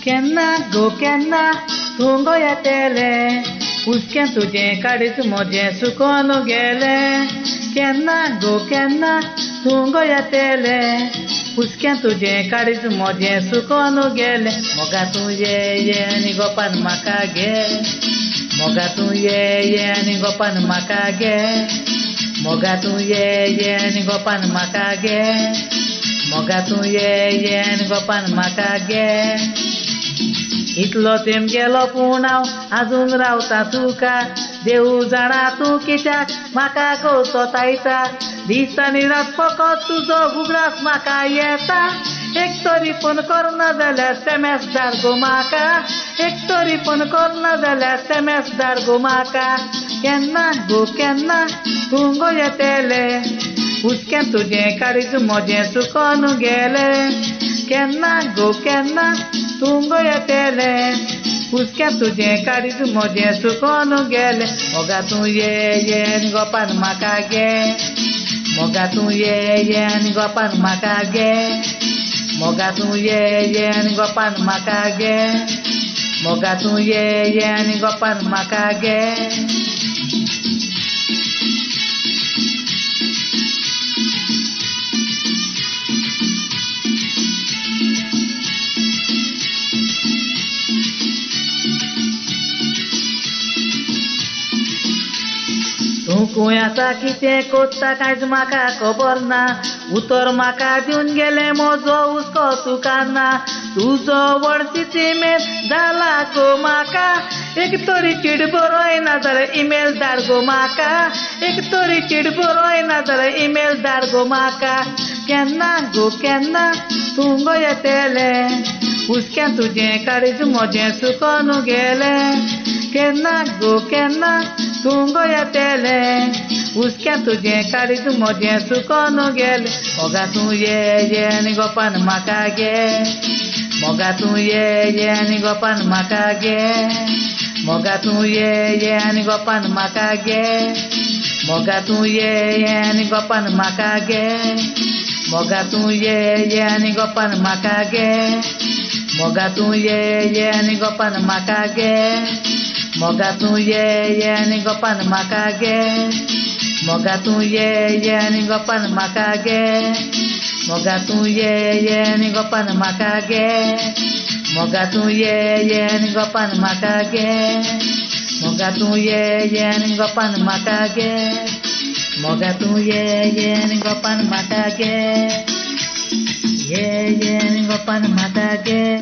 केन्ना गो केन्ना तूं गोंया येतेलें हुस्क्यान तुजें काडीत म्हजें सुकोन गेलें. केन्ना गो केन्ना तूं गोंया येतेलें हुस्क्यान तुजें काडीत म्हजें सुकोन गेलें. मोगा तूं ये आनी गोपान म्हाका घे. मोगा तूं ये आनी गोपान म्हाका घे. मोगा तूं ये आनी गोपान म्हाका घे. मोगा तूं ये आनी गोपान म्हाका घे. इतलो तेंप गेलो पूण हांव आजून रावता तुका. देव जाणा तूं कित्याक म्हाका कोसोतायता. दीस आनी रात फकत तुजो उगडास म्हाका येता. एक तरी फोन करना जाल्यार SMS धाड गो म्हाका. एक तरी फोन करना जाल्यार SMS धाड गो म्हाका. केन्ना गो केन्ना तूं गोंया येतेलें हुस्क्यान तुजें काडीत म्हजें सुकोन गेलें. केन्ना गो केन्ना तूं गोंया येतेलें हुस्क्यान तुजें काडीत म्हजें सुकोन गेलें. मोगा तूं ये आनी गोपान म्हाका घे. मोगा तूं ये आनी गोपान म्हाका घे. मोगा तूं ये आनी गोपान म्हाका घे. मोगा तूं ये आनी गोपान म्हाका घे. तूं खंय आसा कितें कोत्ता कांयच म्हाका खबर ना. उतर म्हाका दिवन गेलें म्हजो हुस्को तुका ना. तुजो वडची ईमेल जाला गो म्हाका. एक तरी चीड बरोय ना जाल्यार ईमेल धाड गो म्हाका. एक तरी चीड बरोय ना जाल्यार ईमेल धाड गो म्हाका. केन्ना गो केन्ना तूं गोंया येतेलें हुस्क्यान तुजें काडीत म्हजें सुकोन गेलें. केन्ना गो केन्ना तूं गोंया येतेलें हुस्क्यान तुजें काडीत म्हजें सुकोन गेलें. मोगा तूं ये आनी गोपान म्हाका घे. मोगा तूं ये आनी गोपान म्हाका घे. मोगा तूं ये आनी गोपान म्हाका घे. मोगा तूं ये आनी गोपान म्हाका घे. मोगा तूं ये आनी गोपान म्हाका घे. मोगा तूं ये आनी गोपान म्हाका घे. मोगा तूं ये आनी गोपान म्हाका घे. मोगा तूं ये आनी गोपान म्हाका घे. मोगा तूं ये आनी गोपान म्हाका घे. मोगा तूं ये आनी गोपान म्हाका घे. मोगा तूं ये आनी गोपान म्हाका घे. मोगा तूं ये आनी गोपान म्हाका घे. ये आनी गोपान म्हाका घे.